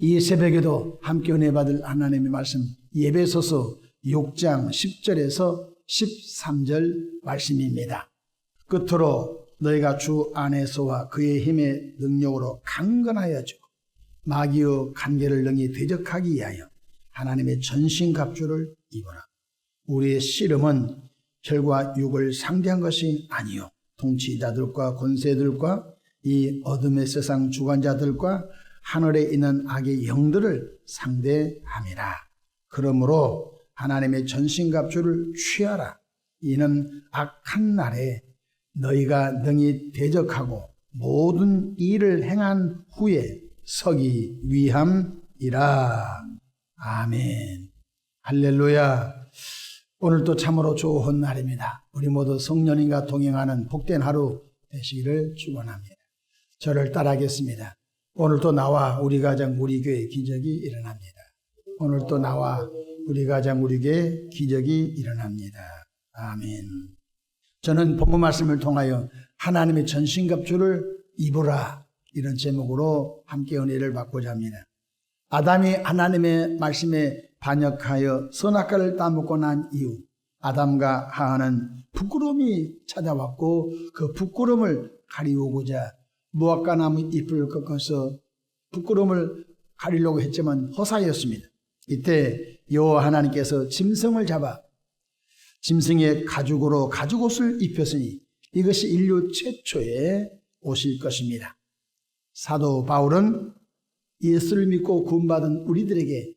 이 새벽에도 함께 은혜 받을 하나님의 말씀 에베소서 6장 10절에서 13절 말씀입니다. 끝으로 너희가 주 안에서와 그의 힘의 능력으로 강건하여 주고 마귀의 간계를 능히 대적하기 위하여 하나님의 전신갑주를 입어라. 우리의 씨름은 혈과 육을 상대한 것이 아니요 통치자들과 권세들과 이 어둠의 세상 주관자들과 하늘에 있는 악의 영들을 상대함이라. 그러므로 하나님의 전신갑주를 취하라. 이는 악한 날에 너희가 능히 대적하고 모든 일을 행한 후에 서기 위함이라. 아멘. 할렐루야. 오늘도 참으로 좋은 날입니다. 우리 모두 성령님과 동행하는 복된 하루 되시기를 축원합니다. 저를 따라하겠습니다. 오늘도 나와 우리 가정 우리 교회 기적이 일어납니다. 오늘도 나와 우리 가정 우리 교회 기적이 일어납니다. 아멘. 저는 본문 말씀을 통하여 하나님의 전신갑주를 입으라 이런 제목으로 함께 은혜를 받고자 합니다. 아담이 하나님의 말씀에 반역하여 선악과를 따먹고 난 이후 아담과 하와는 부끄러움이 찾아왔고 그 부끄러움을 가리우고자 무화과 나무 잎을 꺾어서 부끄러움을 가리려고 했지만 허사였습니다. 이때 여호와 하나님께서 짐승을 잡아 짐승의 가죽으로 가죽옷을 입혔으니 이것이 인류 최초의 옷일 것입니다. 사도 바울은 예수를 믿고 구원받은 우리들에게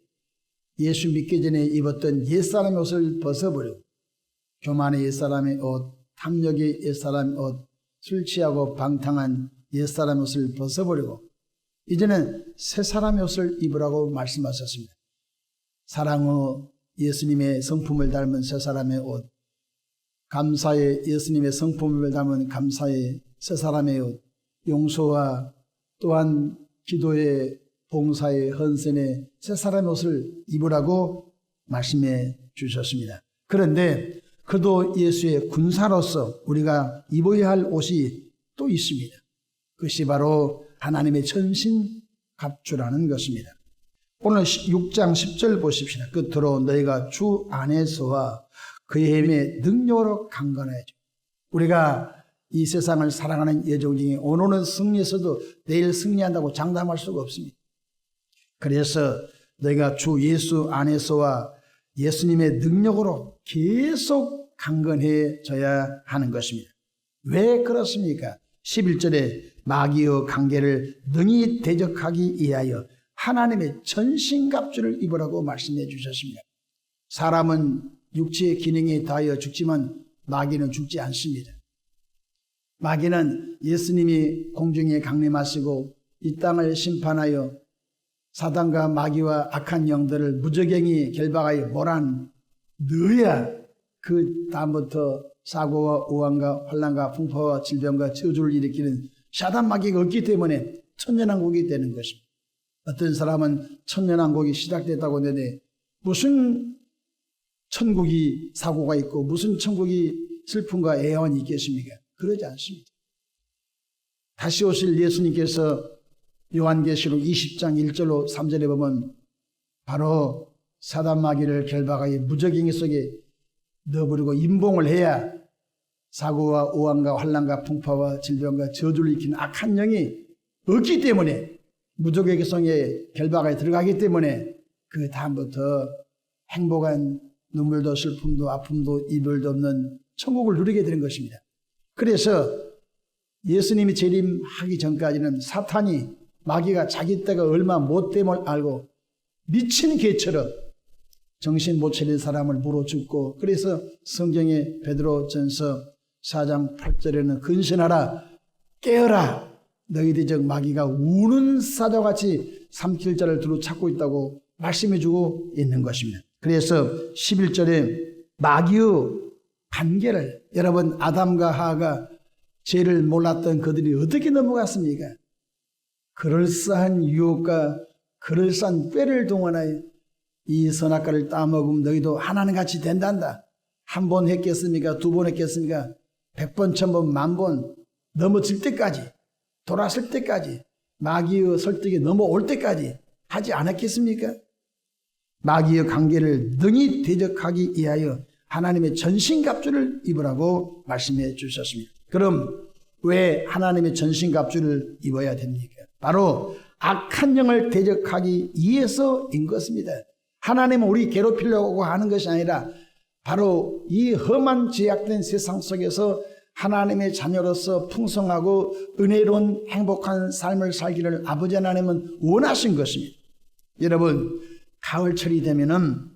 예수 믿기 전에 입었던 옛사람의 옷을 벗어버리고 교만의 옛사람의 옷, 탐욕의 옛사람의 옷, 술 취하고 방탕한 옛사람의 옷을 벗어버리고 이제는 새사람의 옷을 입으라고 말씀하셨습니다. 사랑의 예수님의 성품을 닮은 새사람의 옷, 감사의 예수님의 성품을 닮은 감사의 새사람의 옷, 용서와 또한 기도의 봉사의 헌신의 새사람의 옷을 입으라고 말씀해 주셨습니다. 그런데 그도 예수의 군사로서 우리가 입어야 할 옷이 또 있습니다. 그것이 바로 하나님의 전신갑주라는 것입니다. 오늘 6장 10절 보십시다. 끝으로 너희가 주 안에서와 그의 힘의 능력으로 강건해져. 우리가 이 세상을 살아가는 여정 중에 오늘은 승리해서도 내일 승리한다고 장담할 수가 없습니다. 그래서 너희가 주 예수 안에서와 예수님의 능력으로 계속 강건해져야 하는 것입니다. 왜 그렇습니까? 11절에 마귀의 관계를 능히 대적하기 위하여 하나님의 전신갑주를 입으라고 말씀해 주셨습니다. 사람은 육체의 기능에 다하여 죽지만 마귀는 죽지 않습니다. 마귀는 예수님이 공중에 강림하시고 이 땅을 심판하여 사단과 마귀와 악한 영들을 무저갱이 결박하여 몰아넣어야 그 다음부터 사고와 우환과 환난과 풍파와 질병과 저주를 일으키는 사단 마귀가 없기 때문에 천년왕국이 되는 것입니다. 어떤 사람은 천년왕국이 시작됐다고 하는데 무슨 천국이 사고가 있고 무슨 천국이 슬픔과 애환이 있겠습니까? 그러지 않습니다. 다시 오실 예수님께서 요한계시록 20장 1절로 3절에 보면 바로 사단 마귀를 결박하여 무저갱이 속에 넣어버리고 임봉을 해야 사고와 우환과 환난과 풍파와 질병과 저주를 일으키는 악한 영이 없기 때문에 무저갱이 속에 결박하여 들어가기 때문에 그 다음부터 행복한 눈물도 슬픔도 아픔도 이별도 없는 천국을 누리게 되는 것입니다. 그래서 예수님이 재림하기 전까지는 사탄이 마귀가 자기 때가 얼마 못됨을 알고 미친 개처럼 정신 못 차린 사람을 물어 죽고 그래서 성경에 베드로전서 4장 8절에는 근신하라 깨어라 너희들 즉 마귀가 우는 사자같이 삼킬 자를 두루 찾고 있다고 말씀해 주고 있는 것입니다. 그래서 11절에 마귀의 관계를 여러분 아담과 하와가 죄를 몰랐던 그들이 어떻게 넘어갔습니까? 그럴싸한 유혹과 그럴싸한 꾀를 동원하여 이 선악과를 따먹으면 너희도 하나님같이 된단다. 한 번 했겠습니까? 두 번 했겠습니까? 100번, 1000번, 10,000번 넘어질 때까지 돌아설 때까지 마귀의 설득이 넘어올 때까지 하지 않았겠습니까? 마귀의 관계를 능히 대적하기 위하여 하나님의 전신갑주를 입으라고 말씀해 주셨습니다. 그럼 왜 하나님의 전신갑주를 입어야 됩니까? 바로 악한 영을 대적하기 위해서인 것입니다. 하나님은 우리 괴롭히려고 하는 것이 아니라 바로 이 험한 제약된 세상 속에서 하나님의 자녀로서 풍성하고 은혜로운 행복한 삶을 살기를 아버지 하나님은 원하신 것입니다. 여러분, 가을철이 되면은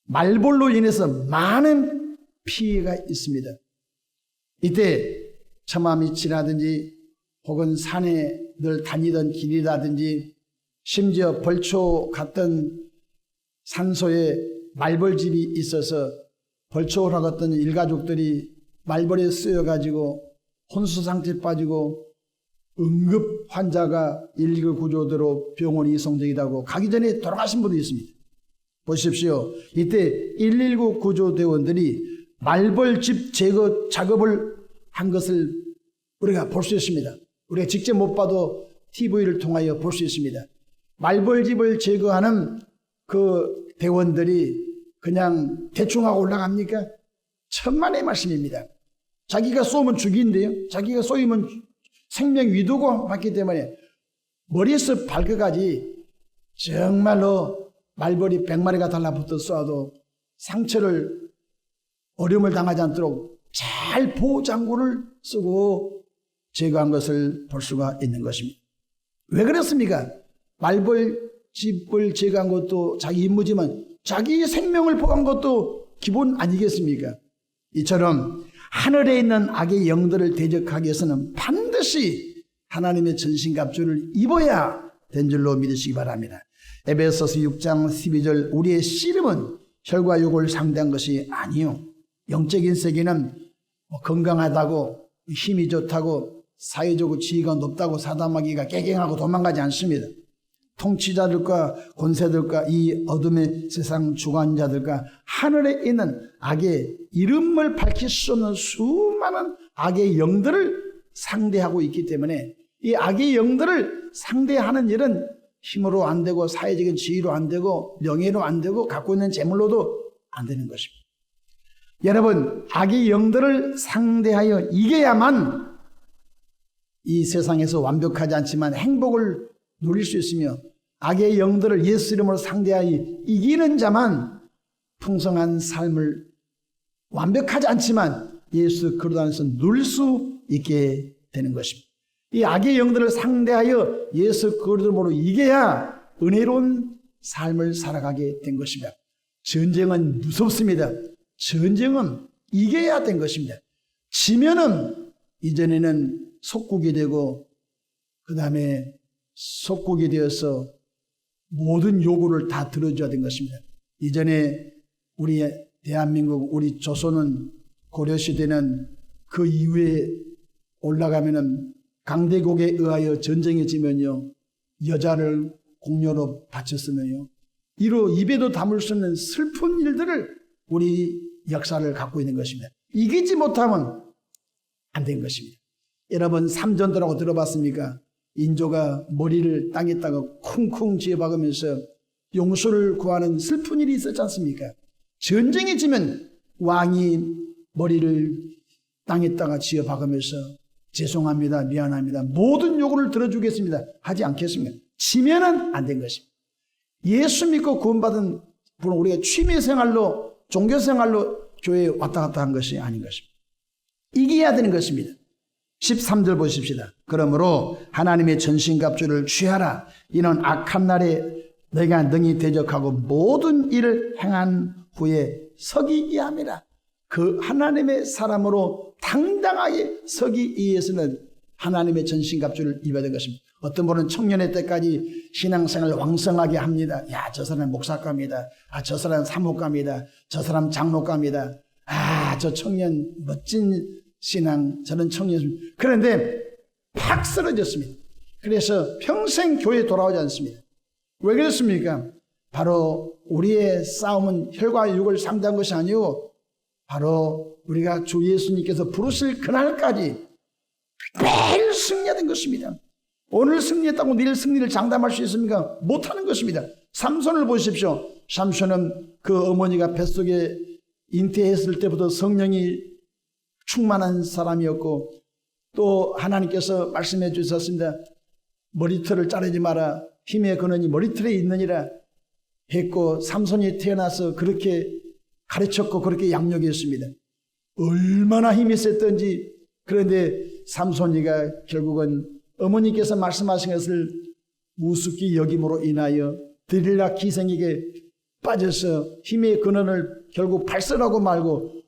말벌로 인해서 많은 피해가 있습니다. 이때 처마 밑이라든지 혹은 산에 늘 다니던 길이라든지 심지어 벌초 같던 산소에 말벌집이 있어서 벌초를 하던 일가족들이 말벌에 쓰여가지고 혼수 상태에 빠지고 응급 환자가 119 구조대로 병원에 이송되기도 가기 전에 돌아가신 분도 있습니다. 보십시오. 이때 119 구조대원들이 말벌집 제거 작업을 한 것을 우리가 볼 수 있습니다. 우리가 직접 못 봐도 TV를 통하여 볼 수 있습니다. 말벌집을 제거하는 그 대원들이 그냥 대충 하고 올라갑니까? 천만의 말씀입니다. 자기가 쏘면 죽인데요. 자기가 쏘이면 생명 위도가 맞기 때문에 머리에서 발끝까지 정말로 말벌이 100마리가 달라붙어 쏘아도 상처를 어려움을 당하지 않도록 잘 보호장구를 쓰고 제거한 것을 볼 수가 있는 것입니다. 왜 그렇습니까? 말벌집을 제거한 것도 자기 임무지만 자기의 생명을 보호한 것도 기본 아니겠습니까? 이처럼 하늘에 있는 악의 영들을 대적하기 위해서는 반드시 하나님의 전신갑주를 입어야 된 줄로 믿으시기 바랍니다. 에베소서 6장 12절 우리의 씨름은 혈과 육을 상대한 것이 아니요 영적인 세계는 건강하다고 힘이 좋다고 사회적으로 지위가 높다고 사단마귀가 깨갱하고 도망가지 않습니다. 통치자들과 권세들과 이 어둠의 세상 주관자들과 하늘에 있는 악의 이름을 밝힐 수 없는 수많은 악의 영들을 상대하고 있기 때문에 이 악의 영들을 상대하는 일은 힘으로 안 되고 사회적인 지위로 안 되고 명예로 안 되고 갖고 있는 재물로도 안 되는 것입니다. 여러분, 악의 영들을 상대하여 이겨야만 이 세상에서 완벽하지 않지만 행복을 누릴 수 있으며 악의 영들을 예수 이름으로 상대하여 이기는 자만 풍성한 삶을 완벽하지 않지만 예수 그리스도 안에서 누릴 수 있게 되는 것입니다. 이 악의 영들을 상대하여 예수 그리스도로 이겨야 은혜로운 삶을 살아가게 된 것입니다. 전쟁은 무섭습니다. 전쟁은 이겨야 된 것입니다. 지면은 이전에는 속국이 되고 그 다음에 속국이 되어서 모든 요구를 다 들어줘야 된 것입니다. 이전에 우리 대한민국 우리 조선은 고려시대는 그 이후에 올라가면은 강대국에 의하여 전쟁이 지면요 여자를 공료로 바쳤으며요 이로 입에도 담을 수 없는 슬픈 일들을 우리 역사를 갖고 있는 것입니다. 이기지 못하면 안 된 것입니다. 여러분 삼전도라고 들어봤습니까? 인조가 머리를 땅에다가 쿵쿵 쥐어박으면서 용서를 구하는 슬픈 일이 있었지 않습니까? 전쟁이 지면 왕이 머리를 땅에다가 쥐어박으면서 죄송합니다, 미안합니다, 모든 요구를 들어주겠습니다 하지 않겠습니까? 지면은 안 된 것입니다. 예수 믿고 구원받은 분은 우리가 취미생활로 종교생활로 교회에 왔다 갔다 한 것이 아닌 것입니다. 이겨야 되는 것입니다. 13절 보십시다. 그러므로 하나님의 전신갑주를 취하라. 이는 악한 날에 너희가 능히 대적하고 모든 일을 행한 후에 서기 위함이라. 그 하나님의 사람으로 당당하게 서기 위해서는 하나님의 전신갑주를 입어야 되는 것입니다. 어떤 분은 청년의 때까지 신앙생활을 왕성하게 합니다. 야, 저 사람 목사감이다. 아, 저 사람 사목감이다. 저 사람 장로감이다. 아, 저 청년 멋진 신앙, 저는 청년입니다. 그런데 팍 쓰러졌습니다. 그래서 평생 교회에 돌아오지 않습니다. 왜 그렇습니까? 바로 우리의 싸움은 혈과 육을 상대한 것이 아니고 바로 우리가 주 예수님께서 부르실 그날까지 매일 승리하던 것입니다. 오늘 승리했다고 내일 승리를 장담할 수 있습니까? 못하는 것입니다. 삼손을 보십시오. 삼손은 그 어머니가 뱃속에 잉태했을 때부터 성령이 충만한 사람이었고, 또 하나님께서 말씀해 주셨습니다. 머리털을 자르지 마라. 힘의 근원이 머리털에 있느니라 했고, 삼손이 태어나서 그렇게 가르쳤고 그렇게 양육했습니다. 얼마나 힘이 셌던지. 그런데 삼손이가 결국은 어머니께서 말씀하신 것을 우습게 여김으로 인하여 드릴라 기생에게 빠져서 힘의 근원을 결국 발설하고 말고,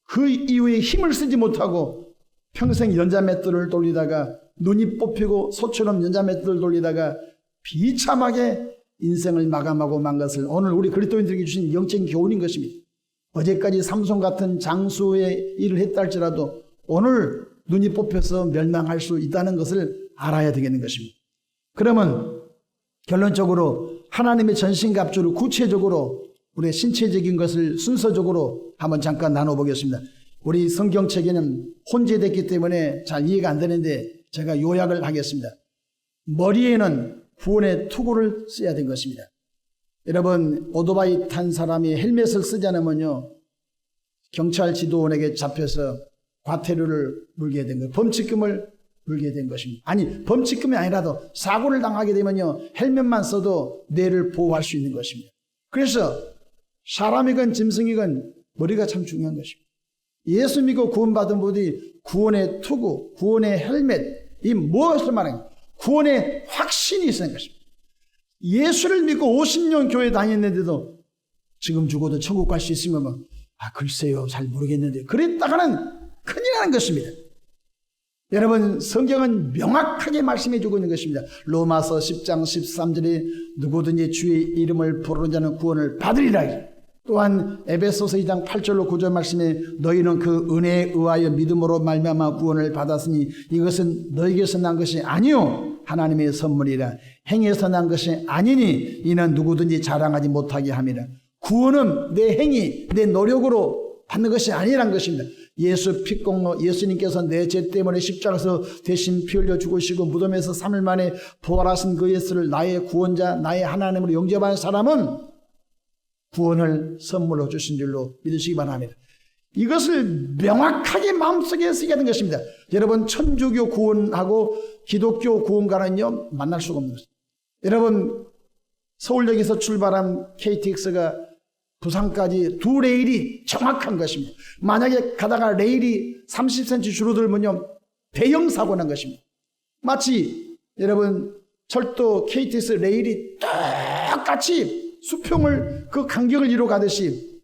그 이후에 힘을 쓰지 못하고 평생 연자맷돌을 돌리다가, 눈이 뽑히고 소처럼 연자맷돌을 돌리다가 비참하게 인생을 마감하고 만 것을 오늘 우리 그리스도인들에게 주신 영적인 교훈인 것입니다. 어제까지 삼손 같은 장수의 일을 했다 할지라도 오늘 눈이 뽑혀서 멸망할 수 있다는 것을 알아야 되겠는 것입니다. 그러면 결론적으로 하나님의 전신갑주를 구체적으로 우리의 신체적인 것을 순서적으로 한번 잠깐 나눠보겠습니다. 우리 성경책에는 혼재됐기 때문에 잘 이해가 안 되는데 제가 요약을 하겠습니다. 머리에는 구원의 투구를 써야 된 것입니다. 여러분, 오토바이 탄 사람이 헬멧을 쓰지 않으면요, 경찰 지도원에게 잡혀서 과태료를 물게 된 거예요. 범칙금을 물게 된 것입니다. 아니, 범칙금이 아니라도 사고를 당하게 되면요, 헬멧만 써도 뇌를 보호할 수 있는 것입니다. 그래서 사람이건 짐승이건 머리가 참 중요한 것입니다. 예수 믿고 구원받은 분이 구원의 투구, 구원의 헬멧, 이 무엇을 말하는 거예요? 구원의 확신이 있는 것입니다. 예수를 믿고 50년 교회 다녔는데도 지금 죽어도 천국 갈 수 있으면 글쎄요, 잘 모르겠는데, 그랬다가는 큰일 나는 것입니다. 여러분, 성경은 명확하게 말씀해 주고 있는 것입니다. 로마서 10장 13절에 누구든지 주의 이름을 부르는 자는 구원을 받으리라. 또한 에베소서 2장 8절로 9절 말씀에 너희는 그 은혜에 의하여 믿음으로 말미암아 구원을 받았으니 이것은 너희에게서 난 것이 아니요 하나님의 선물이라. 행에서 난 것이 아니니 이는 누구든지 자랑하지 못하게 함이라. 구원은 내 행위, 내 노력으로 받는 것이 아니란 것입니다. 예수 피공로, 예수님께서 내 죄 때문에 십자가에서 대신 피 흘려 죽으시고 무덤에서 3일 만에 부활하신 그 예수를 나의 구원자, 나의 하나님으로 영접한 사람은 구원을 선물로 주신 줄로 믿으시기 바랍니다. 이것을 명확하게 마음속에 새겨야 하는 것입니다. 여러분, 천주교 구원하고 기독교 구원과는요, 만날 수가 없는 것입니다. 여러분, 서울역에서 출발한 KTX가 부산까지 두 레일이 정확한 것입니다. 만약에 가다가 레일이 30cm 줄어들면요, 대형 사고 난 것입니다. 마치 여러분, 철도 KTX 레일이 똑같이 수평을 그 간격을 이루어 가듯이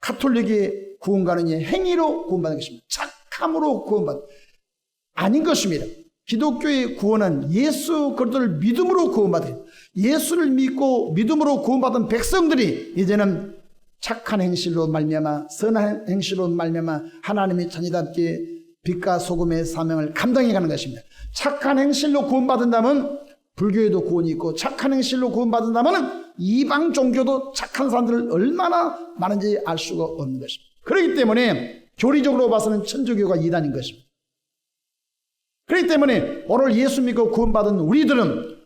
가톨릭의 구원과는 행위로 구원받는 것입니다. 착함으로 구원받는 아닌 것입니다. 기독교의 구원은 예수 그리스도를 믿음으로 구원받아요. 예수를 믿고 믿음으로 구원받은 백성들이 이제는 착한 행실로 말미암아, 선한 행실로 말미암아 하나님의 자녀답게 빛과 소금의 사명을 감당해가는 것입니다. 착한 행실로 구원받은다면 불교에도 구원이 있고, 착한 행실로 구원받은다면 이방 종교도 착한 사람들 얼마나 많은지 알 수가 없는 것입니다. 그렇기 때문에 교리적으로 봐서는 천주교가 이단인 것입니다. 그렇기 때문에 오늘 예수 믿고 구원받은 우리들은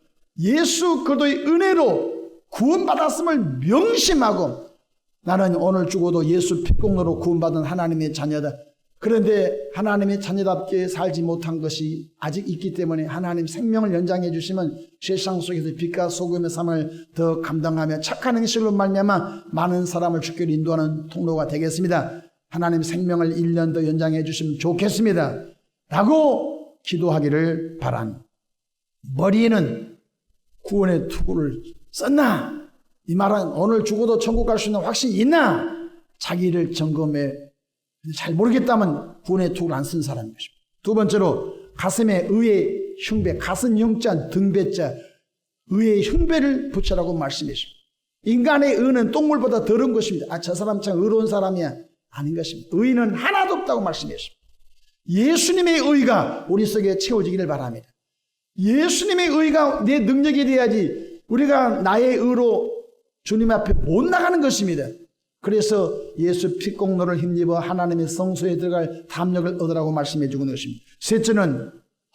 예수 그리스도의 은혜로 구원받았음을 명심하고, 나는 오늘 죽어도 예수 피공로로 구원받은 하나님의 자녀다. 그런데 하나님의 자녀답게 살지 못한 것이 아직 있기 때문에 하나님 생명을 연장해 주시면 세상 속에서 빛과 소금의 삶을 더 감당하며 착한 행실로 말미암아 많은 사람을 주께로 인도하는 통로가 되겠습니다. 하나님 생명을 1년 더 연장해 주시면 좋겠습니다 라고 기도하기를 바랍니다. 머리에는 구원의 투구를 썼나? 이 말은 오늘 죽어도 천국 갈 수 있는 확신이 있나? 자기를 점검해 잘 모르겠다면 구원의 투구를 안 쓴 사람인 것입니다. 두 번째로 가슴에 의의 흉배, 가슴 흉자, 등배자, 의의 흉배를 붙여라고 말씀하십니다. 인간의 의는 똥물보다 더러운 것입니다. 저 사람 참 의로운 사람이야. 아닌 것입니다. 의는 하나도 없다고 말씀하십니다. 예수님의 의가 우리 속에 채워지기를 바랍니다. 예수님의 의가 내 능력이 돼야지 우리가 나의 의로 주님 앞에 못 나가는 것입니다. 그래서 예수 피공로를 힘입어 하나님의 성소에 들어갈 담력을 얻으라고 말씀해 주고 있는 것입니다. 셋째는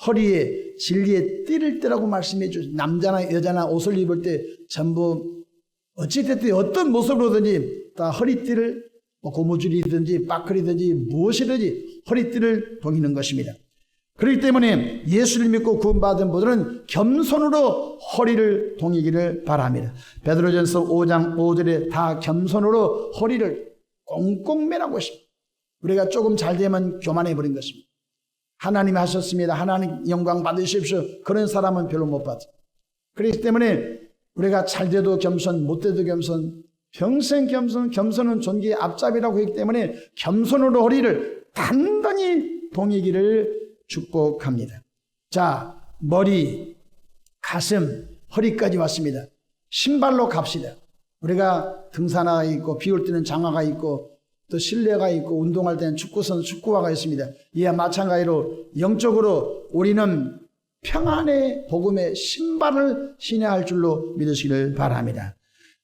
허리에 진리의 띠를 띠라고 말씀해 주셨습니다. 남자나 여자나 옷을 입을 때 전부 어찌됐든 어떤 모습으로든지 다 허리띠를 고무줄이든지 빠클이든지 무엇이든지 허리띠를 동이는 것입니다. 그렇기 때문에 예수를 믿고 구원받은 분들은 겸손으로 허리를 동이기를 바랍니다. 베드로전서 5장 5절에 다 겸손으로 허리를 꽁꽁 매라고 했습니다. 우리가 조금 잘 되면 교만해버린 것입니다. 하나님이 하셨습니다. 하나님 영광 받으십시오. 그런 사람은 별로 못 받아요. 그렇기 때문에 우리가 잘 돼도 겸손, 못 돼도 겸손, 평생 겸손, 겸손은 존귀의 앞잡이라고 했기 때문에 겸손으로 허리를 단단히 동이기를 축복합니다. 자, 머리, 가슴, 허리까지 왔습니다. 신발로 갑시다. 우리가 등산화가 있고 비 올 때는 장화가 있고 또 실내가 있고 운동할 때는 축구선, 축구화가 있습니다. 이와 마찬가지로 영적으로 우리는 평안의 복음의 신발을 신어야 할 줄로 믿으시기를 바랍니다.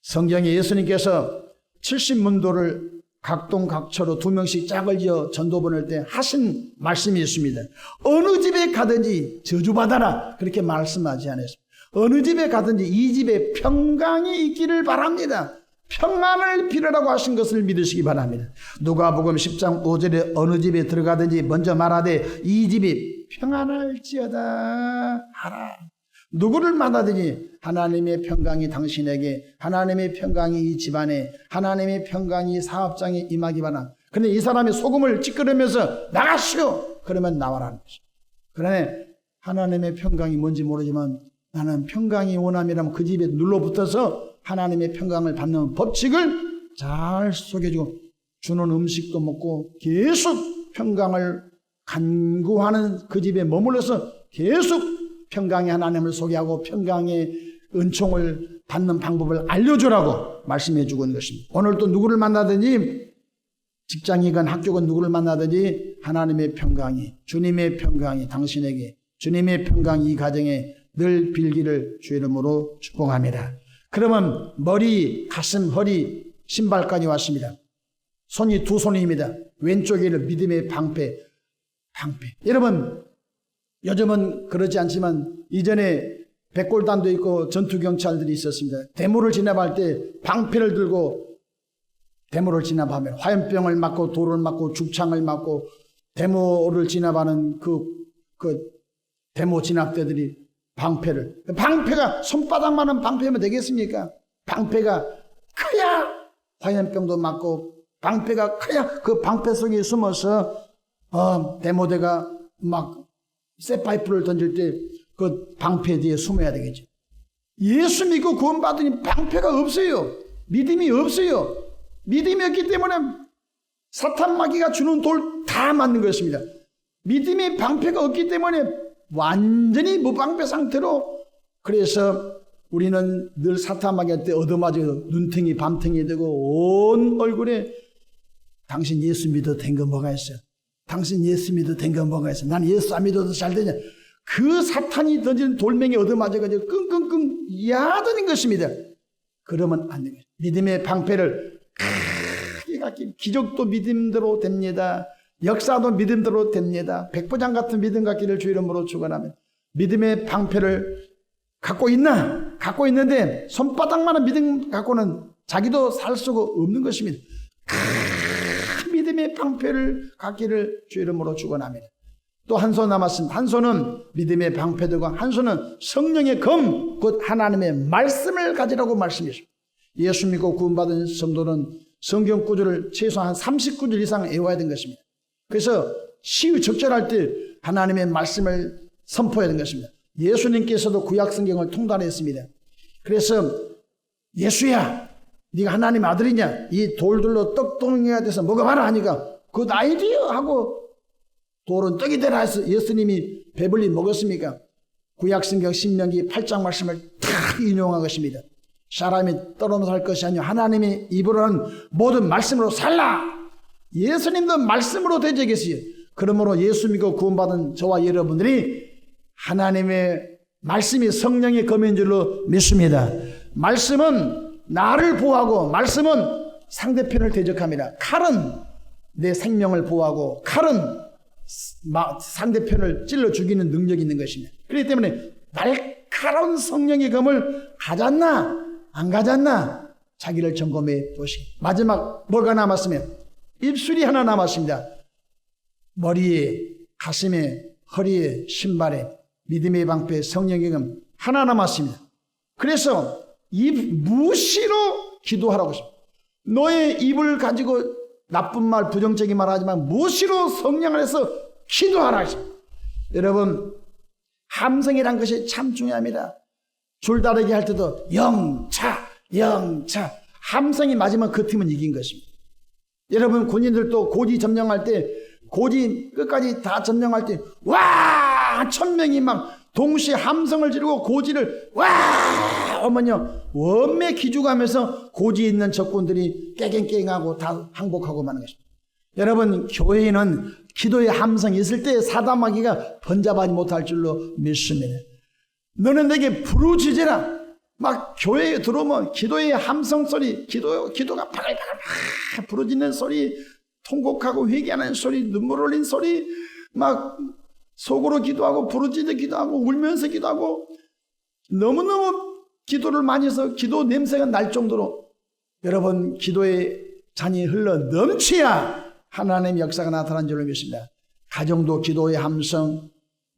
성경에 예수님께서 70문도를 각동각처로 2명씩 짝을 지어 전도 보낼 때 하신 말씀이 있습니다. 어느 집에 가든지 저주받아라 그렇게 말씀하지 않았습니다. 어느 집에 가든지 이 집에 평강이 있기를 바랍니다. 평안을 빌으라고 하신 것을 믿으시기 바랍니다. 누가복음 10장 5절에 어느 집에 들어가든지 먼저 말하되 이 집이 평안할지어다 하라. 누구를 만나든지 하나님의 평강이 당신에게, 하나님의 평강이 이 집안에, 하나님의 평강이 사업장에 임하기 바랍니다. 그런데 이 사람이 소금을 찌끄러면서 나가시오! 그러면 나와라는 것이죠. 그러네 하나님의 평강이 뭔지 모르지만 나는 평강이 원함이라면 그 집에 눌러붙어서 하나님의 평강을 받는 법칙을 잘 속여주고 주는 음식도 먹고 계속 평강을 간구하는 그 집에 머물러서 계속 평강의 하나님을 소개하고 평강의 은총을 받는 방법을 알려주라고 말씀해 주고 있는 것입니다. 오늘 또 누구를 만나든지 직장이건 학교건 누구를 만나든지 하나님의 평강이, 주님의 평강이 당신에게, 주님의 평강이 이 가정에 늘 빌기를 주 이름으로 축복합니다. 그러면 머리, 가슴, 허리, 신발까지 왔습니다. 손이 두 손입니다. 왼쪽에는 믿음의 방패. 여러분 요즘은 그러지 않지만 이전에 백골단도 있고 전투경찰들이 있었습니다. 대모를 진압할 때 방패를 들고 대모를 진압하면 화염병을 맞고 돌을 맞고 죽창을 맞고 대모를 진압하는 그 대모 진압대들이 방패가 손바닥만한 방패면 되겠습니까? 방패가 커야 화염병도 맞고 방패가 커야 그 방패 속에 숨어서 대모대가 막 쇠파이프를 던질 때 그 방패 뒤에 숨어야 되겠죠. 예수 믿고 구원받으니 방패가 없어요. 믿음이 없어요. 믿음이 없기 때문에 사탄 마귀가 주는 돌 다 맞는 것입니다. 믿음의 방패가 없기 때문에 완전히 무방패 상태로, 그래서 우리는 늘 사탄 마귀한테 얻어맞아 눈탱이 밤탱이 되고 온 얼굴에 당신 예수 믿어도 된 거 뭐가 있어요? 당신 예수 믿어도 된 거 뭐가 있어요? 난 예수 안 믿어도 잘 되냐? 그 사탄이 던지는 돌멩이 얻어맞아가지고 끙끙끙 야드는 것입니다. 그러면 안 되겠죠. 믿음의 방패를 크게 갖기, 기적도 믿음대로 됩니다. 역사도 믿음대로 됩니다. 백부장 같은 믿음 갖기를 주 이름으로 축원하면, 믿음의 방패를 갖고 있나? 갖고 있는데 손바닥만한 믿음 갖고는 자기도 살 수가 없는 것입니다. 큰 믿음의 방패를 갖기를 주 이름으로 축원합니다. 또 한 손 남았습니다. 한 손은 믿음의 방패되고 한 손은 성령의 검, 곧 하나님의 말씀을 가지라고 말씀하십니다. 예수 믿고 구원받은 성도는 성경 구절을 최소한 30구절 이상 외워야 되는 것입니다. 그래서 시의 적절할 때 하나님의 말씀을 선포해야 되는 것입니다. 예수님께서도 구약 성경을 통달했습니다. 그래서 예수야, 네가 하나님 아들이냐? 이 돌들로 떡동이가 돼서 먹어봐라 하니까 그 아이디어 하고 돌은 떡이 되라 해서 예수님이 배불리 먹었습니까? 구약 성경 신명기 8장 말씀을 다 인용한 것입니다. 사람이 떨어져 살 것이 아니요 하나님이 입으로 하는 모든 말씀으로 살라. 예수님도 말씀으로 대적했어요. 그러므로 예수 믿고 구원받은 저와 여러분들이 하나님의 말씀이 성령의 검인 줄로 믿습니다. 말씀은 나를 보호하고 말씀은 상대편을 대적합니다. 칼은 내 생명을 보호하고 칼은 상대편을 찔러 죽이는 능력이 있는 것입니다. 그렇기 때문에 날카로운 성령의 검을 가졌나 안 가졌나 자기를 점검해 보시기. 마지막 뭐가 남았으면 입술이 하나 남았습니다. 머리에, 가슴에, 허리에, 신발에, 믿음의 방패, 성령의 검 하나 남았습니다. 그래서 입 무시로 기도하라고 했습니다. 너의 입을 가지고 나쁜 말, 부정적인 말 하지만 무시로 성령 안에서 기도하라 했습니다. 여러분, 함성이란 것이 참 중요합니다. 줄다리기 할 때도 영차, 영차. 함성이 맞으면 그 팀은 이긴 것입니다. 여러분, 군인들도 고지 점령할 때, 고지 끝까지 다 점령할 때, 와! 1000명이 막 동시에 함성을 지르고 고지를 와! 하면요, 원매 기죽하면서 고지에 있는 적군들이 깨갱깨갱하고 다 항복하고 마는 것입니다. 여러분, 교회에는 기도의 함성이 있을 때 사단마귀가 번잡하지 못할 줄로 믿습니다. 너는 내게 부르짖으라. 막 교회에 들어오면 기도의 함성 소리, 기도가 바글바글 부르짖는 소리, 통곡하고 회개하는 소리, 눈물 흘린 소리, 막 속으로 기도하고 부르짖어 기도하고 울면서 기도하고 너무너무 기도를 많이 해서 기도 냄새가 날 정도로 여러분 기도의 잔이 흘러 넘쳐야 하나님의 역사가 나타난 줄로 믿습니다. 가정도 기도의 함성,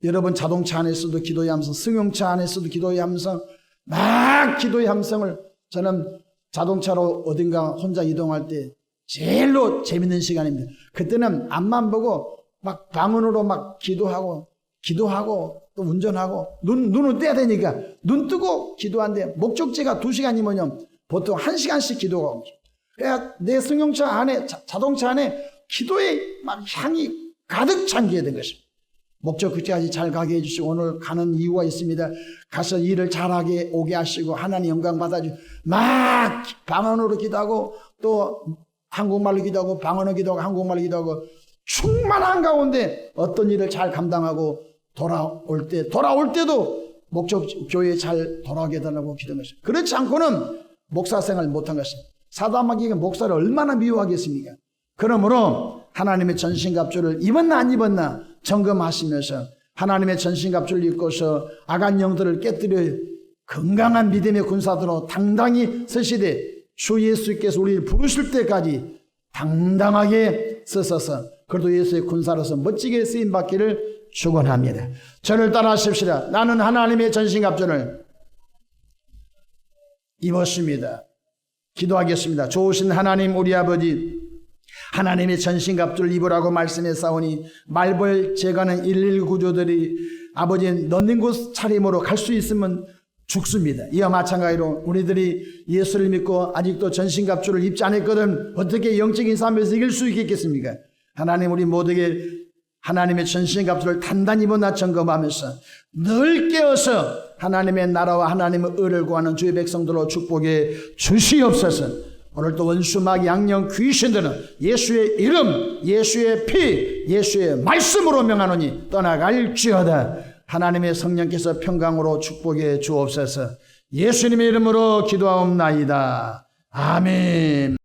여러분 자동차 안에서도 기도의 함성, 승용차 안에서도 기도의 함성, 막 기도의 함성을 저는 자동차로 어딘가 혼자 이동할 때 제일로 재밌는 시간입니다. 그때는 앞만 보고 막 방언으로 막 기도하고 또 운전하고 눈을 떼야 되니까 눈 뜨고 기도하는데 목적지가 2시간이면 보통 1시간씩 기도하고 그래야 내 승용차 안에 자동차 안에 기도의 막 향이 가득 잠기게 된 것입니다. 목적지까지 잘 가게 해주시고 오늘 가는 이유가 있습니다. 가서 일을 잘하게 오게 하시고 하나님 영광 받아주시고 막 방언으로 기도하고 또 한국말로 기도하고 방언으로 기도하고 한국말로 기도하고 충만한 가운데 어떤 일을 잘 감당하고 돌아올 때도 목적 교회에 잘 돌아오게 해달라고 기도한 것입니다. 그렇지 않고는 목사 생활 못한 것입니다. 사단마귀가 목사를 얼마나 미워하겠습니까? 그러므로 하나님의 전신갑주를 입었나 안 입었나 점검하시면서 하나님의 전신갑주를 입고서 악한 영들을 깨뜨려 건강한 믿음의 군사들로 당당히 서시되 주 예수께서 우리를 부르실 때까지 당당하게 서서서 그래도 예수의 군사로서 멋지게 쓰임받기를 축원합니다. 저를 따라하십시다. 나는 하나님의 전신갑주를 입었습니다. 기도하겠습니다. 좋으신 하나님 우리 아버지, 하나님의 전신갑주를 입으라고 말씀했사오니 말벌 제가는 119 구조들이 아버지 넣는 곳 차림으로 갈 수 있으면 죽습니다. 이와 마찬가지로 우리들이 예수를 믿고 아직도 전신갑주를 입지 않았거든 어떻게 영적인 삶에서 이길 수 있겠습니까? 하나님 우리 모두에게 하나님의 전신갑주를 단단히 입어나 점검하면서 늘 깨어서 하나님의 나라와 하나님의 의를 구하는 주의 백성들로 축복해 주시옵소서. 오늘도 원수 마귀 양령 귀신들은 예수의 이름, 예수의 피, 예수의 말씀으로 명하노니 떠나갈지어다. 하나님의 성령께서 평강으로 축복해 주옵소서. 예수님의 이름으로 기도하옵나이다. 아멘.